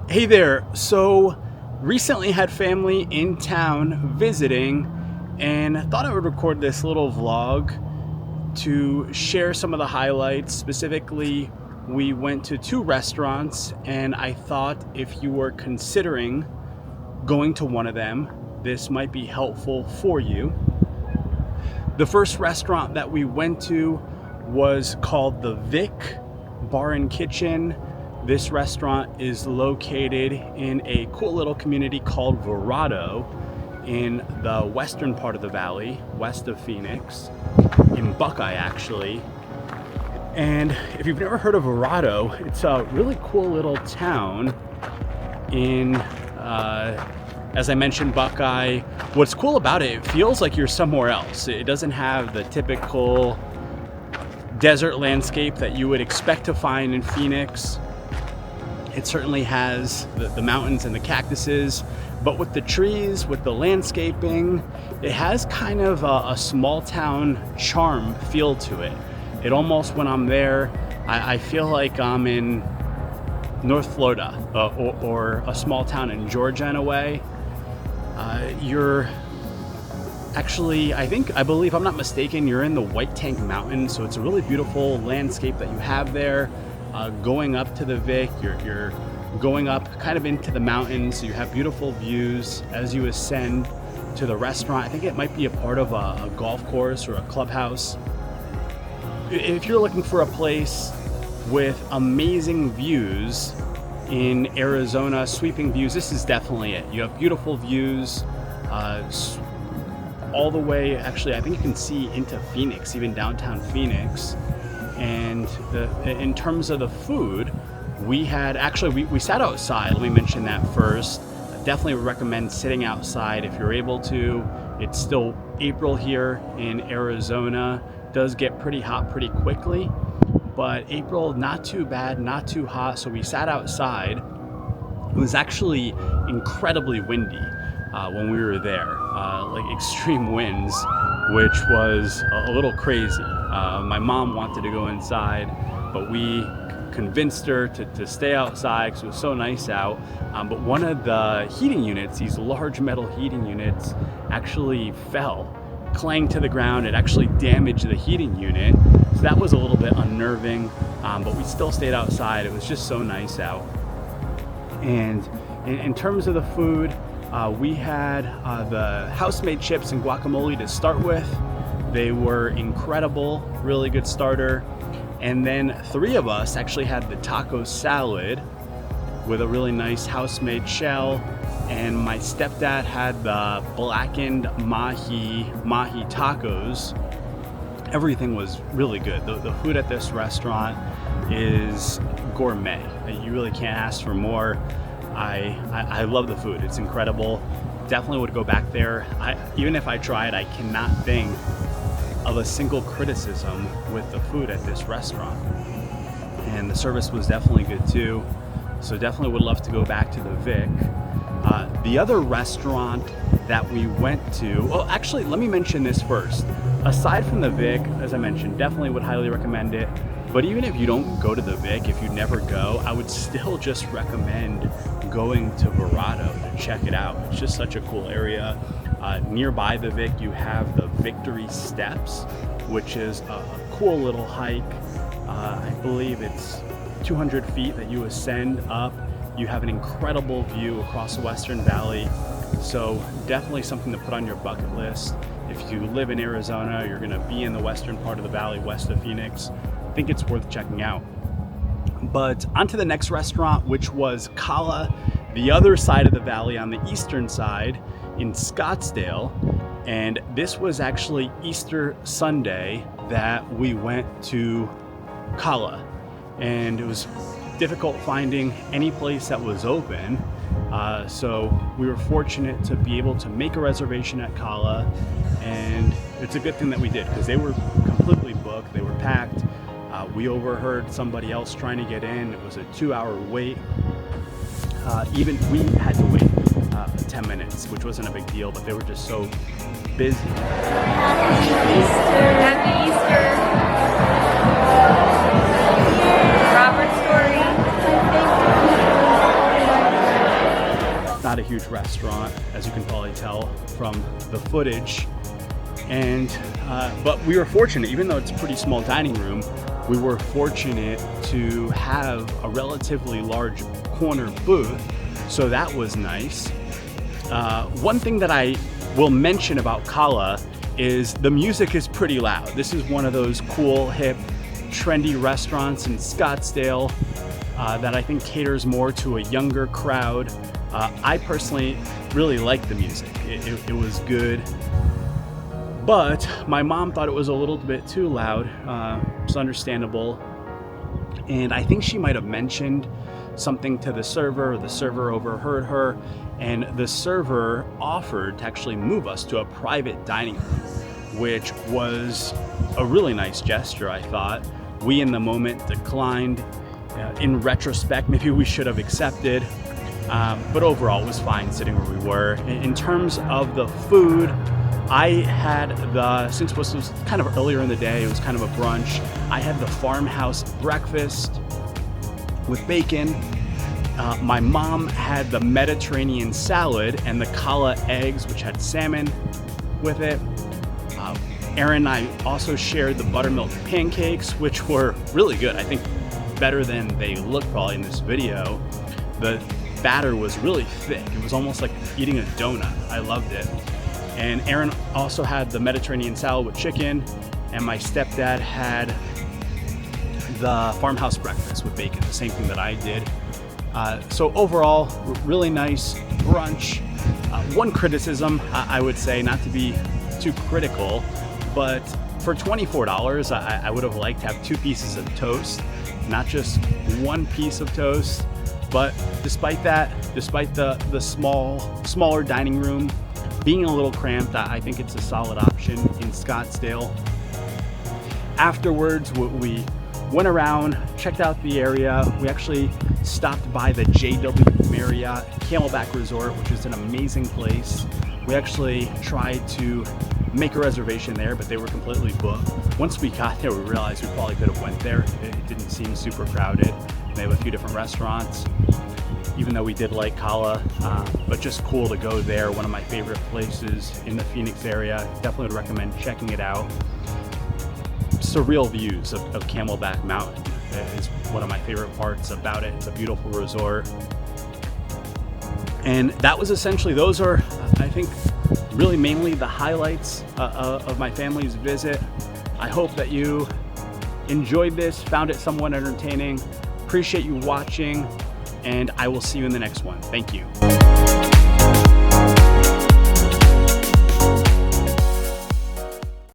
Hey there. So, recently had family in town visiting, and thought I would record this little vlog to share some of the highlights. Specifically, we went to two restaurants, and I thought if you were considering going to one of them, this might be helpful for you. The first restaurant that we went to was called the Vic Bar and Kitchen. This restaurant is located in a cool little community called Verrado in the western part of the valley, west of Phoenix, in Buckeye actually. And if you've never heard of Verrado, it's a really cool little town in, as I mentioned, Buckeye. What's cool about it, it feels like you're somewhere else. It doesn't have the typical desert landscape that you would expect to find in Phoenix. It certainly has the mountains and the cactuses, but with the trees, with the landscaping, it has kind of a small town charm feel to it. It almost, when I'm there, I feel like I'm in North Florida or a small town in Georgia in a way. You're actually, I believe, I'm not mistaken, you're in the White Tank Mountains, so it's a really beautiful landscape that you have there. Going up to the Vic, you're going up kind of into the mountains, so you have beautiful views as you ascend to the restaurant. I think it might be a part of a golf course or a clubhouse. If you're looking for a place with amazing views in Arizona, sweeping views, this is definitely it. You have beautiful views all the way, actually, I think you can see into Phoenix, even downtown Phoenix. And in terms of the food, we sat outside. Let me mention that first. I definitely would recommend sitting outside if you're able to. It's still April here in Arizona. It does get pretty hot pretty quickly, but April, not too bad, not too hot. So we sat outside. It was actually incredibly windy when we were there, like extreme winds, which was a little crazy. My mom wanted to go inside, but we convinced her to stay outside because it was so nice out. But one of the heating units, these large metal heating units, actually fell, clanged to the ground. It actually damaged the heating unit. So that was a little bit unnerving, but we still stayed outside. It was just so nice out. And in terms of the food, we had the house-made chips and guacamole to start with. They were incredible, really good starter. And then three of us actually had the taco salad with a really nice house-made shell. And my stepdad had the blackened mahi tacos. Everything was really good. The food at this restaurant is gourmet. You really can't ask for more. I love the food. It's incredible. Definitely would go back there. Even if I tried, I cannot think of a single criticism with the food at this restaurant. And the service was definitely good too. So definitely would love to go back to the Vic. The other restaurant that we went to, well, actually, let me mention this first. Aside from the Vic, as I mentioned, definitely would highly recommend it. But even if you don't go to the Vic, if you never go, I would still just recommend going to Verrado to check it out. It's just such a cool area. Nearby the Vic, you have the Victory Steps, which is a cool little hike. I believe it's 200 feet that you ascend up. You have an incredible view across the Western Valley. So definitely something to put on your bucket list. If you live in Arizona, you're gonna be in the western part of the valley, west of Phoenix, I think it's worth checking out. But onto the next restaurant, which was Cala, the other side of the valley on the eastern side in Scottsdale. And this was actually Easter Sunday that we went to Cala. And it was difficult finding any place that was open. So we were fortunate to be able to make a reservation at Cala. And it's a good thing that we did because they were completely booked, they were packed. We overheard somebody else trying to get in. It was a 2-hour wait. Even we had to wait 10 minutes, which wasn't a big deal, but they were just so busy. Happy Easter. Happy Easter. Robert story. not a huge restaurant, as you can probably tell from the footage. And but we were fortunate, even though it's a pretty small dining room, we were fortunate to have a relatively large corner booth, so that was nice. One thing that I will mention about Cala is the music is pretty loud. This is one of those cool, hip, trendy restaurants in Scottsdale that I think caters more to a younger crowd. I personally really like the music. It was good. But my mom thought it was a little bit too loud. It's understandable. And I think she might have mentioned something to the server, or the server overheard her, and the server offered to actually move us to a private dining room, which was a really nice gesture, I thought. We in the moment declined. In retrospect, maybe we should have accepted. But overall, it was fine sitting where we were. In terms of the food, I had since this was kind of earlier in the day, it was kind of a brunch, I had the farmhouse breakfast with bacon. My mom had the Mediterranean salad and the Cala eggs, which had salmon with it. Aaron and I also shared the buttermilk pancakes, which were really good. I think better than they look probably in this video. The batter was really thick. It was almost like eating a donut. I loved it. And Aaron also had the Mediterranean salad with chicken, and my stepdad had the farmhouse breakfast with bacon, the same thing that I did. So overall, really nice brunch. One criticism, I would say, not to be too critical, but for $24, I would have liked to have 2 pieces of toast, not just 1 piece of toast. But despite that, despite the smaller dining room being a little cramped, I think it's a solid option in Scottsdale. Afterwards, we went around, checked out the area. We actually stopped by the JW Marriott Camelback Resort, which is an amazing place. We actually tried to make a reservation there, but they were completely booked. Once we got there, we realized we probably could have went there. It didn't seem super crowded. They have a few different restaurants, even though we did like Cala, but just cool to go there. One of my favorite places in the Phoenix area. Definitely would recommend checking it out. Surreal views of Camelback Mountain is one of my favorite parts about it. It's a beautiful resort. And that was essentially, those are, I think, really mainly the highlights of my family's visit. I hope that you enjoyed this, found it somewhat entertaining. Appreciate you watching, and I will see you in the next one. Thank you.